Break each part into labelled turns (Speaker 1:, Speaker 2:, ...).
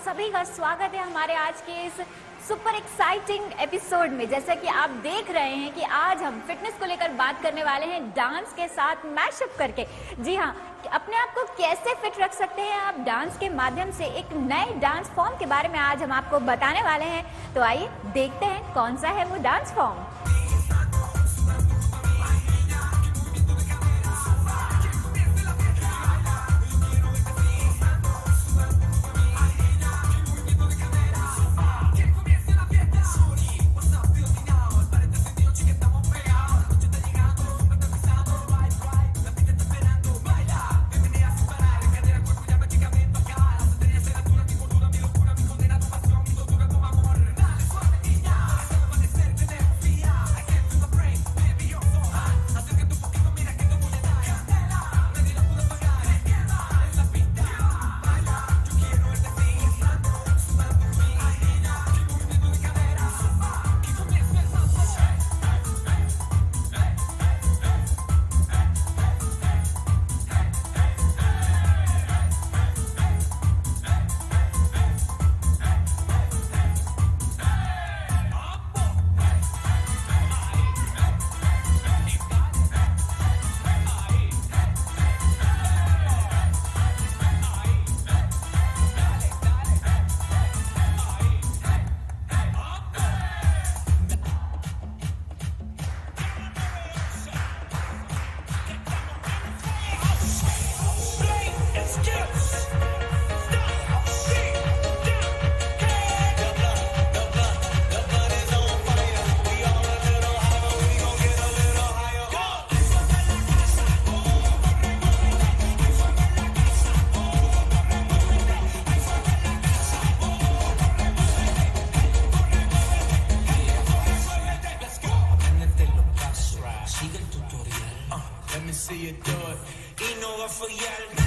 Speaker 1: सभी का स्वागत है हमारे आज के इस सुपर एक्साइटिंग एपिसोड में। जैसा कि आप देख रहे हैं कि आज हम फिटनेस को लेकर बात करने वाले हैं डांस के साथ मैशअप करके। जी हाँ, अपने आप को कैसे फिट रख सकते हैं आप डांस के माध्यम से, एक नए डांस फॉर्म के बारे में आज हम आपको बताने वाले हैं। तो आइए देखते हैं कौन सा है वो dance form.
Speaker 2: See you do it. Y no va a fallar.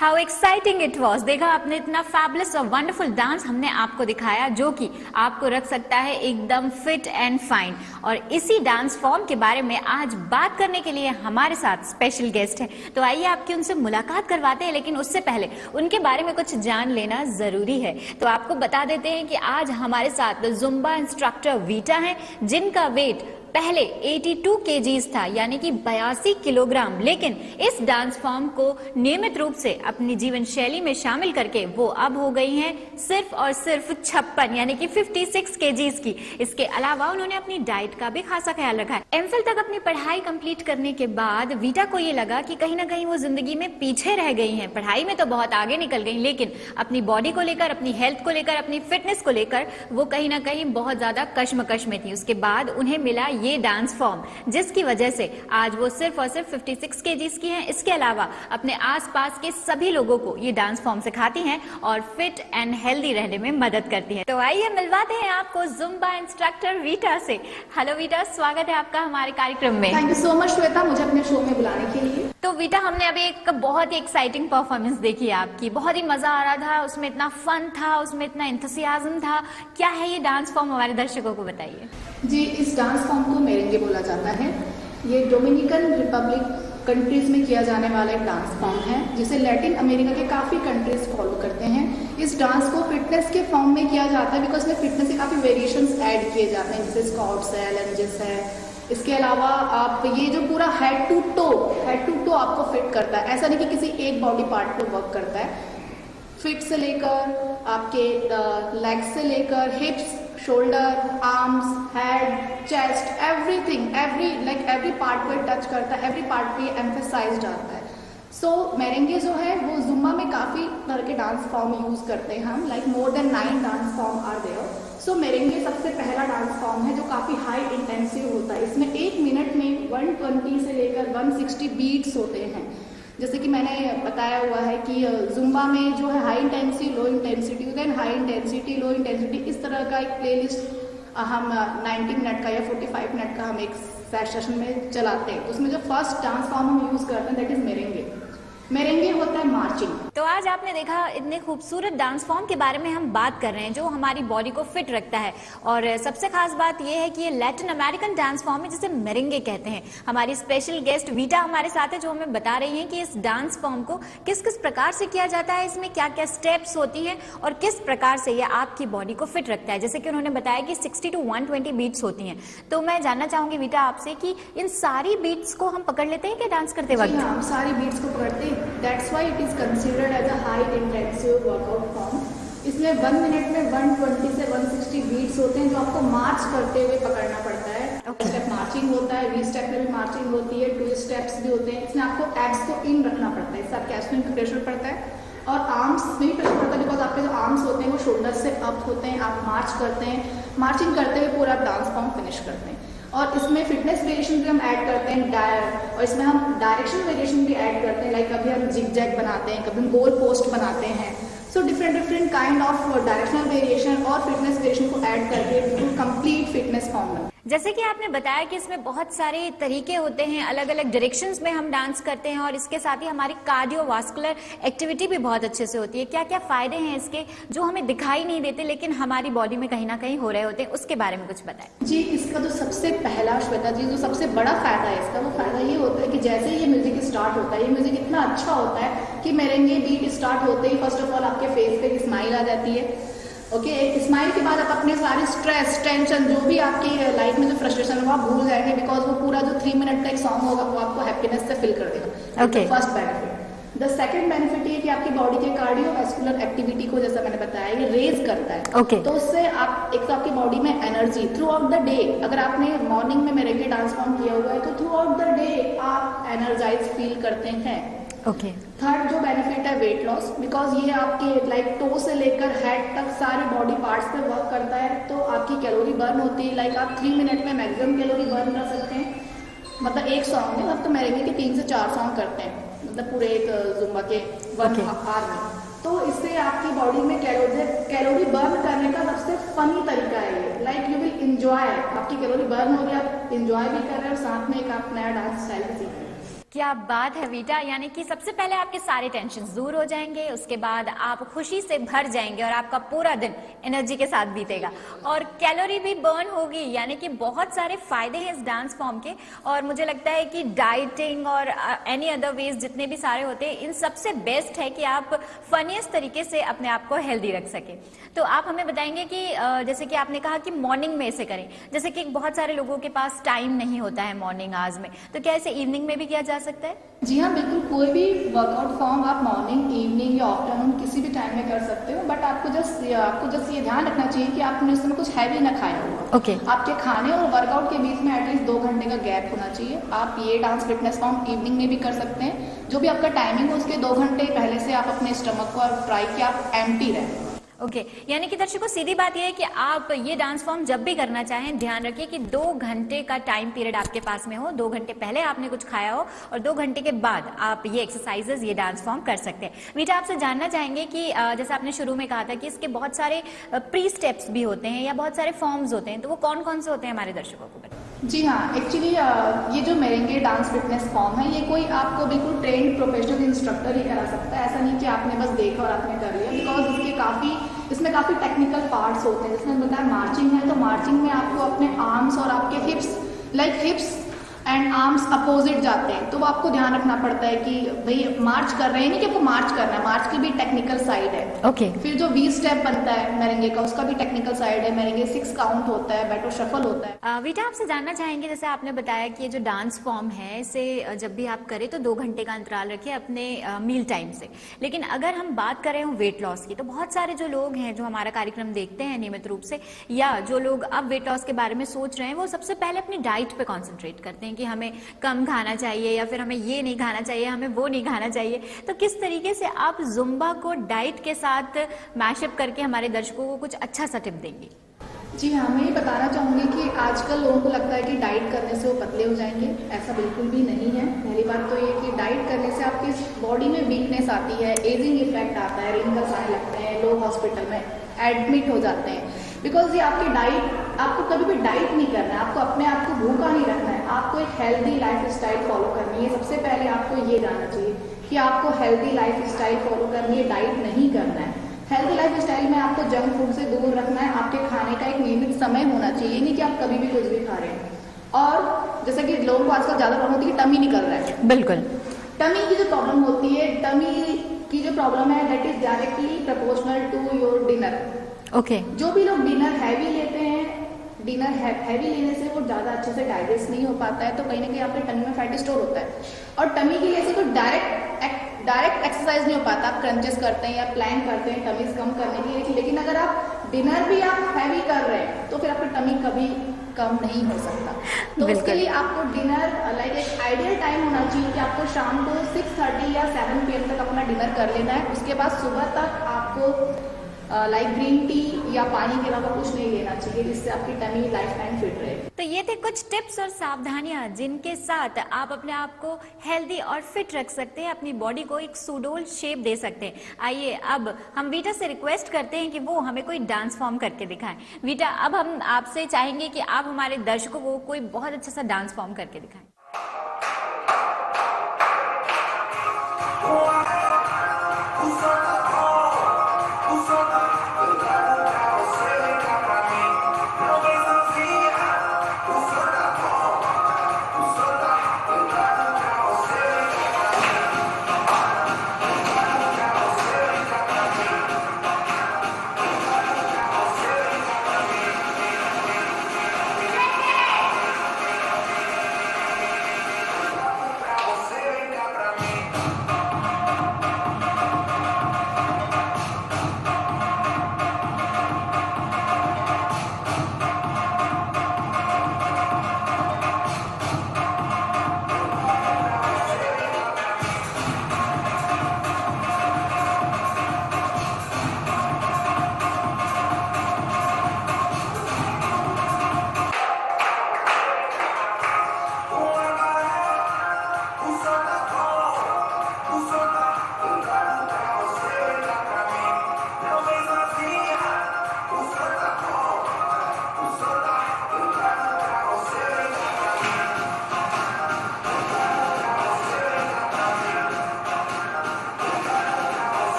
Speaker 1: How exciting it was. देखा आपने, इतना फैबुलस और वंडरफुल डांस हमने आपको दिखाया जो कि आपको रख सकता है एकदम फिट एंड फाइन। और इसी डांस फॉर्म के बारे में आज बात करने के लिए हमारे साथ स्पेशल गेस्ट है, तो आइए आपकी उनसे मुलाकात करवाते हैं। लेकिन उससे पहले उनके बारे में कुछ जान लेना जरूरी है, तो आपको बता देते हैं कि आज हमारे साथ जुम्बा इंस्ट्रक्टर वीटा हैं, जिनका वेट पहले 82 kgs था, यानी कि 82 किलोग्राम। लेकिन इस डांस फॉर्म को नियमित रूप से अपनी जीवन शैली में शामिल करके वो अब हो गई हैं सिर्फ और सिर्फ 56 यानी कि 56 kgs की। इसके अलावा उन्होंने अपनी डाइट का भी खासा ख्याल रखा है। एमफिल तक अपनी पढ़ाई कंप्लीट करने के बाद वीटा को ये लगा कि कहीं ना कहीं वो जिंदगी में पीछे रह गई हैं। पढ़ाई में तो बहुत आगे निकल गई, लेकिन अपनी बॉडी को लेकर, अपनी हेल्थ को लेकर, अपनी फिटनेस को लेकर वो कहीं ना कहीं बहुत ज्यादा कश्मकश में थी। उसके बाद उन्हें मिला ये डांस फॉर्म, जिसकी वजह से आज वो सिर्फ और सिर्फ 56 kgs की हैं। इसके अलावा अपने आसपास के सभी लोगों को ये डांस फॉर्म सिखाती हैं और फिट एंड हेल्दी रहने में मदद करती हैं। तो आइए मिलवाते हैं आपको जुम्बा इंस्ट्रक्टर वीटा से। हेलो वीटा, स्वागत है आपका हमारे कार्यक्रम में।
Speaker 3: Thank you so much Shweta, मुझे अपने शो में बुलाने के लिए।
Speaker 1: तो वीटा, हमने अभी एक बहुत ही एक्साइटिंग परफॉर्मेंस देखी है आपकी, बहुत ही मजा आ रहा था, उसमें इतना फन था, उसमें इतना एंथुसियाज्म था। क्या है ये डांस फॉर्म, हमारे दर्शकों को बताइए।
Speaker 3: जी, इस डांस फॉर्म को मेरेंगे बोला जाता है। ये डोमिनिकन रिपब्लिक कंट्रीज में किया जाने वाला एक डांस फॉर्म है, जिसे लैटिन अमेरिका के काफ़ी कंट्रीज फॉलो करते हैं। इस डांस को फिटनेस के फॉर्म में किया जाता है, बिकॉज इसमें फिटनेस के काफ़ी वेरिएशंस ऐड किए जाते हैं, जैसे स्क्वाट्स है, लंजेस है। इसके अलावा आप ये जो पूरा हेड टू टो आपको फिट करता है। ऐसा नहीं कि किसी एक बॉडी पार्ट पे वर्क करता है। फिट से लेकर आपके लेग्स से लेकर हिप्स, shoulder, arms, head, chest, everything, every part पे टच करता है, एवरी पार्ट पे एम्फेसाइज्ड आता है। सो मेरेंगे जो है वो जुम्बा में काफ़ी तरह के डांस फॉर्म यूज़ करते हैं हम, like more than 9 dance form are there. So merengue सबसे पहला डांस फॉर्म है जो काफ़ी हाई इंटेंसिव होता है। इसमें 1 मिनट में 120 से लेकर 160 बीट्स होते हैं। जैसे कि मैंने बताया हुआ है कि जुम्बा में जो है हाई इंटेंसिटी, लो इंटेंसिटी होता है, हाई इंटेंसिटी, लो इंटेंसिटी, इस तरह का एक प्लेलिस्ट हम 90 मिनट का या 45 मिनट का हम एक सेशन में चलाते हैं। तो उसमें जो फर्स्ट डांस फॉर्म हम यूज़ करते हैं दैट इज मेरेंगे। मेरेंगे होता है मार्चिंग।
Speaker 1: तो आज आपने देखा, इतने खूबसूरत डांस फॉर्म के बारे में हम बात कर रहे हैं जो हमारी बॉडी को फिट रखता है। और सबसे खास बात यह है कि ये लैटिन अमेरिकन डांस फॉर्म है जिसे मेरेंगे कहते हैं। हमारी स्पेशल गेस्ट वीटा हमारे साथ है, जो हमें बता रही हैं कि इस डांस फॉर्म को किस किस प्रकार से किया जाता है, इसमें क्या क्या स्टेप्स होती हैं और किस प्रकार से ये आपकी बॉडी को फिट रखता है। जैसे कि उन्होंने बताया कि 60 to 120 बीट्स होती हैं। तो मैं जानना चाहूंगी वीटा आपसे कि इन सारी बीट्स को हम पकड़ लेते हैं क्या डांस करते वक्त?
Speaker 3: हाँ, हम सारी बीट्स को पकड़ते हैं। That's why it is considered as a high intensive workout form. इसमें 1 मिनट में 120 से 160 बीट्स होते हैं जो आपको मार्च करते हुए पकड़ना पड़ता है। स्टेप मार्चिंग होता है, वी स्टेप में भी मार्चिंग होती है, 2 स्टेप्स भी होते हैं। इसमें आपको एब्स को इन रखना पड़ता है, इससे आपके एब्स में प्रेशर पड़ता है और आर्म्स में भी प्रेशर पड़ता है, बिकॉज आपके जो आर्म्स होते हैं वो शोल्डर से अप होते हैं। आप मार्च करते हैं, मार्चिंग करते हुए पूरा डांस फॉर्म फिनिश करते हैं। और इसमें फिटनेस वेरिएशन भी हम ऐड करते हैं, और इसमें हम डायरेक्शन वेरिएशन भी ऐड करते हैं। लाइक कभी हम जिग जैग बनाते हैं, कभी हम गोल पोस्ट बनाते हैं। So different kind of directional variation और फिटनेस वेरिएशन को ऐड करके बिल्कुल कंप्लीट फिटनेस फॉर्म बना।
Speaker 1: जैसे कि आपने बताया कि इसमें बहुत सारे तरीके होते हैं, अलग अलग डायरेक्शंस में हम डांस करते हैं और इसके साथ ही हमारी कार्डियोवास्कुलर एक्टिविटी भी बहुत अच्छे से होती है। क्या क्या फायदे हैं इसके जो हमें दिखाई नहीं देते लेकिन हमारी बॉडी में कहीं ना कहीं हो रहे होते हैं, उसके बारे में कुछ बताएं।
Speaker 3: जी, इसका जो सबसे पहला श्वेता जी, जो सबसे बड़ा फायदा है इसका, वो फायदा ये होता है कि जैसे ही ये म्यूजिक स्टार्ट होता है, ये म्यूजिक इतना अच्छा होता है कि मेरेंगे बीट स्टार्ट होते ही फर्स्ट ऑफ ऑल आपके फेस पे एक स्माइल आ जाती है। ओके, एक स्माइल के बाद आप अपने सारे स्ट्रेस, टेंशन, जो भी आपकी लाइफ में जो फ्रस्ट्रेशन है वो आप भूल जाएंगे, बिकॉज वो पूरा जो 3 मिनट का एक सॉन्ग होगा वो आपको हैप्पीनेस से फिल कर देगा।
Speaker 1: Okay.
Speaker 3: First benefit. The second benefit ये कि आपकी बॉडी के कार्डियोवास्कुलर एक्टिविटी को, जैसा मैंने बताया, ये रेज करता है।
Speaker 1: Okay.
Speaker 3: तो उससे आप एक तो आपकी बॉडी में energy through out the day, अगर आपने मॉर्निंग में मेरेंगे डांस फॉर्म किया हुआ है तो थ्रू आउट द डे आप एनर्जाइज फील करते हैं।
Speaker 1: ओके।
Speaker 3: थर्ड जो बेनिफिट है वेट लॉस, बिकॉज ये आपके लाइक टो से लेकर हेड तक सारे बॉडी पार्ट्स पे वर्क करता है। तो आपकी कैलोरी बर्न होती है, लाइक आप 3 मिनट में मैक्सिमम कैलोरी बर्न कर सकते हैं। मतलब एक सॉन्ग में, अब तो मेरेंगे के 3 से 4 सॉन्ग करते हैं, मतलब पूरे एक जुम्बा के 1 आवर में। तो इससे आपकी बॉडी में कैलोरी बर्न करने का सबसे फनी तरीका है ये। लाइक यू विल इंजॉय, आपकी कैलोरी बर्न हो गया, आप इंजॉय भी कर रहे हैं और साथ में एक आप नया डांस स्टाइल भी सीख रहे हैं।
Speaker 1: क्या बात है वीटा, यानी कि सबसे पहले आपके सारे टेंशन दूर हो जाएंगे, उसके बाद आप खुशी से भर जाएंगे और आपका पूरा दिन एनर्जी के साथ बीतेगा और कैलोरी भी बर्न होगी, यानी कि बहुत सारे फायदे हैं इस डांस फॉर्म के। और मुझे लगता है कि डाइटिंग और एनी अदर वेज जितने भी सारे होते हैं, इन सबसे बेस्ट है कि आप फनीस्ट तरीके से अपने आप को हेल्दी रख सके। तो आप हमें बताएंगे कि जैसे कि आपने कहा कि मॉर्निंग में इसे करें, जैसे कि बहुत सारे लोगों के पास टाइम नहीं होता है मॉर्निंग आवर्स में, तो क्या इसे इवनिंग में भी किया जा सकता है?
Speaker 3: जी हाँ, बिल्कुल। कोई भी वर्कआउट फॉर्म आप मॉर्निंग, इवनिंग या आफ्टरनून किसी भी टाइम में कर सकते हो, बट आपको जस्ट ये ध्यान रखना चाहिए कि आपने उस समय कुछ हैवी ना खाया होगा।
Speaker 1: ओके।
Speaker 3: आपके खाने और वर्कआउट के बीच में एटलीस्ट 2 घंटे का गैप होना चाहिए। आप ये डांस फिटनेस फॉर्म इवनिंग में भी कर सकते हैं। जो भी आपका टाइमिंग हो उसके 2 घंटे पहले से आप अपने स्टमक को ट्राई कि आप एम्प्टी रहें।
Speaker 1: ओके, यानी कि दर्शकों सीधी बात यह है कि आप ये डांस फॉर्म जब भी करना चाहें, ध्यान रखिए कि 2 घंटे का टाइम पीरियड आपके पास में हो, 2 घंटे पहले आपने कुछ खाया हो और 2 घंटे के बाद आप ये एक्सरसाइजेज, ये डांस फॉर्म कर सकते हैं। वीटा, आपसे जानना चाहेंगे कि जैसे आपने शुरू में कहा था कि इसके बहुत सारे प्री स्टेप्स भी होते हैं या बहुत सारे फॉर्म्स होते हैं, तो वो कौन कौन से होते हैं हमारे दर्शकों को बताएं।
Speaker 3: जी हाँ, एक्चुअली ये जो मेरेंगे डांस फिटनेस फॉर्म है, ये कोई आपको बिल्कुल ट्रेंड प्रोफेशनल इंस्ट्रक्टर ही करा सकता है। ऐसा नहीं कि आपने बस देखा और आपने कर लिया, बिकॉज इसमें काफ़ी टेक्निकल पार्ट्स होते हैं। जिसमें बताया मार्चिंग है, तो मार्चिंग में आपको अपने आर्म्स और आपके हिप्स एंड आर्म्स अपोजिट जाते हैं, तो वो आपको ध्यान रखना पड़ता है कि भाई मार्च कर रहे हैं, नहीं कि आपको मार्च करना है, मार्च की भी टेक्निकल साइड है।
Speaker 1: ओके।
Speaker 3: फिर जो वी स्टेप बनता है मेरेंगे का, उसका भी टेक्निकल साइड है। मेरेंगे 6 काउंट होता है, बैटो शफल होता है।
Speaker 1: वीटा, आपसे जानना चाहेंगे, जैसे आपने बताया कि ये जो डांस फॉर्म है, इसे जब भी आप करें तो 2 घंटे का अंतराल रखिए अपने मील टाइम से। लेकिन अगर हम बात करें वेट लॉस की, तो बहुत सारे जो लोग हैं जो हमारा कार्यक्रम देखते हैं नियमित रूप से, या जो लोग अब वेट लॉस के बारे में सोच रहे हैं, वो सबसे पहले अपनी डाइट पे कॉन्सेंट्रेट करते हैं कि हमें कम खाना चाहिए या फिर हमें ये नहीं खाना चाहिए, हमें वो नहीं खाना चाहिए। तो किस तरीके से आप जुम्बा को डाइट के साथ मैशअप करके हमारे दर्शकों को कुछ अच्छा सा टिप देंगे?
Speaker 3: जी हाँ, मैं ये बताना चाहूँगी कि आजकल लोगों को लगता है कि डाइट करने से वो पतले हो जाएंगे। ऐसा बिल्कुल भी नहीं है। पहली बात तो ये कि डाइट करने से आपकी बॉडी में वीकनेस आती है, एजिंग इफेक्ट आता है, रिंकल्स आने लगते हैं, लोग हॉस्पिटल में एडमिट हो जाते हैं। बिकॉज ये आपकी डाइट, आपको कभी भी डाइट नहीं करना है, आपको अपने आप को भूखा नहीं रखना है, आपको एक हेल्दी लाइफ स्टाइल फॉलो करनी है। सबसे पहले आपको ये जानना चाहिए कि आपको हेल्दी लाइफ स्टाइल फॉलो करनी है, डाइट नहीं करना है। हेल्दी लाइफ स्टाइल में आपको जंक फूड से दूर रखना है। आपके खाने का एक नियमित समय होना चाहिए, नहीं कि आप कभी भी कुछ भी खा रहे हैं। और जैसे कि लोगों को आजकल ज़्यादा प्रॉब्लम होती है कि टमी निकल रहा है।
Speaker 1: बिल्कुल।
Speaker 3: टमी की जो प्रॉब्लम होती है, टमी की जो प्रॉब्लम है, that is directly proportional to your dinner.
Speaker 1: Okay.
Speaker 3: जो भी लोग डिनर हैवी लेते हैं, डिनर हैवी लेने से वो ज़्यादा अच्छे से डाइजेस्ट नहीं हो पाता है, तो कहीं ना कहीं आपके टमी में फैट स्टोर होता है। और टमी के लिए से तो डायरेक्ट एक्सरसाइज नहीं हो पाता। आप क्रंचेस करते हैं या प्लैंक करते हैं टमीज कम करने के लिए, लेकिन अगर आप डिनर भी आप हैवी कर रहे हैं तो फिर आपका टमी कभी कम नहीं हो सकता। तो उसके लिए आपको डिनर लाइक एक आइडियल टाइम होना चाहिए कि आपको शाम को 6:30 या 7 PM तक अपना डिनर कर लेना है। उसके बाद सुबह तक आपको लाइक ग्रीन टी या पानी के अलावा कुछ नहीं लेना चाहिए, जिससे आपकी टमी लाइफ टाइम फिट रहे।
Speaker 1: तो ये थे कुछ टिप्स और सावधानियां जिनके साथ आप अपने आप को हेल्दी और फिट रख सकते हैं, अपनी बॉडी को एक सुडोल शेप दे सकते हैं। आइए अब हम वीटा से रिक्वेस्ट करते हैं कि वो हमें कोई डांस फॉर्म करके दिखाएं। वीटा, अब हम आपसे चाहेंगे कि आप हमारे दर्शकों को कोई बहुत अच्छा सा डांस फॉर्म करके दिखाएं।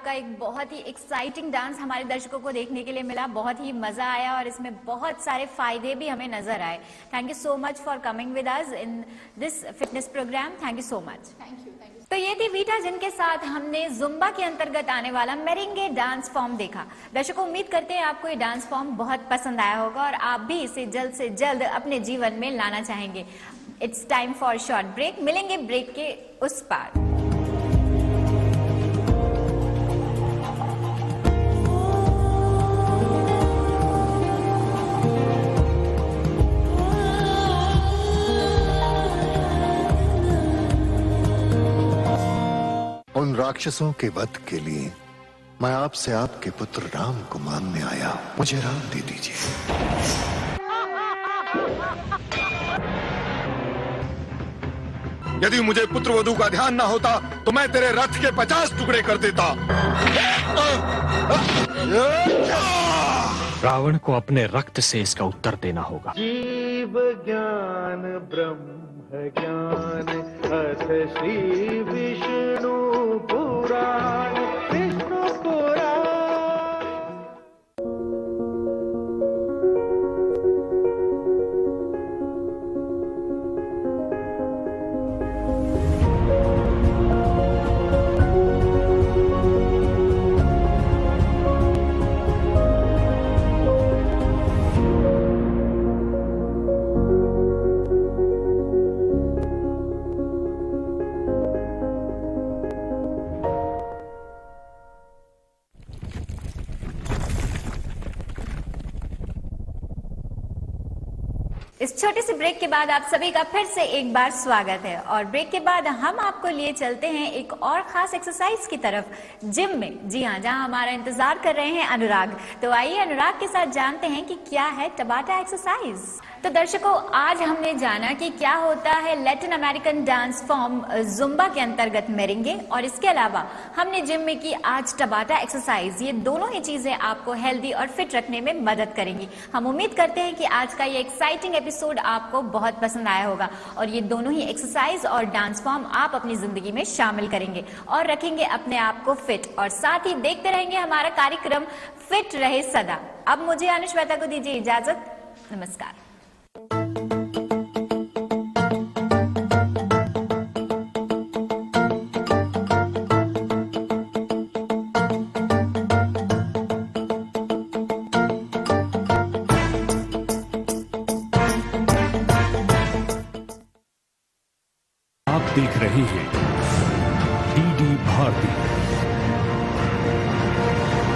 Speaker 1: आपका एक बहुत ही एक्साइटिंग डांस हमारे दर्शकों को देखने के लिए मिला, बहुत ही मजा आया और इसमें बहुत सारे फायदे भी हमें नजर आए। Thank you so much for coming with us in this fitness program. Thank you so much.
Speaker 3: Thank you.
Speaker 1: तो ये थी वीटा, जिनके साथ हमने जुम्बा के अंतर्गत आने वाला मेरेंगे डांस फॉर्म देखा। दर्शकों, उम्मीद करते हैं आपको ये डांस फॉर्म बहुत पसंद आया होगा और आप भी इसे जल्द से जल्द अपने जीवन में लाना चाहेंगे। It's time for short break. मिलेंगे ब्रेक के उस पार।
Speaker 4: उन राक्षसों के वध के लिए मैं आपसे आपके पुत्र राम को मांगने आया। मुझे राम दे दीजिए।
Speaker 5: यदि मुझे पुत्रवधू का ध्यान ना होता तो मैं तेरे रथ के 50 टुकड़े कर देता।
Speaker 6: रावण को अपने रक्त से इसका उत्तर देना होगा।
Speaker 7: जीव ज्ञान ब्रह्म ज्ञान अथ श्री विष्णु पुराण विष्णु पुराण।
Speaker 1: इस छोटे से ब्रेक के बाद आप सभी का फिर से एक बार स्वागत है और ब्रेक के बाद हम आपको लिए चलते हैं एक और खास एक्सरसाइज की तरफ, जिम में। जी हाँ, जहां हमारा इंतजार कर रहे हैं अनुराग। तो आइए अनुराग के साथ जानते हैं कि क्या है टबाटा एक्सरसाइज। तो दर्शकों, आज हमने जाना कि क्या होता है Latin American dance form Zumba के अंतर्गत मेरेंगे, और इसके अलावा हमने जिम में की आज टबाटा एक्सरसाइज। ये दोनों ही चीजें आपको हेल्दी और फिट रखने में मदद करेंगी। हम उम्मीद करते हैं कि आज का ये एक्साइटिंग एपिसोड आपको बहुत पसंद आया होगा और ये दोनों ही एक्सरसाइज और डांस फॉर्म आप अपनी जिंदगी में शामिल करेंगे और रखेंगे अपने आप को फिट, और साथ ही देखते रहेंगे हमारा कार्यक्रम फिट रहे सदा। अब मुझे अनुश्वेता को दीजिए इजाजत। नमस्कार।
Speaker 6: आप देख रहे हैं डीडी भारती।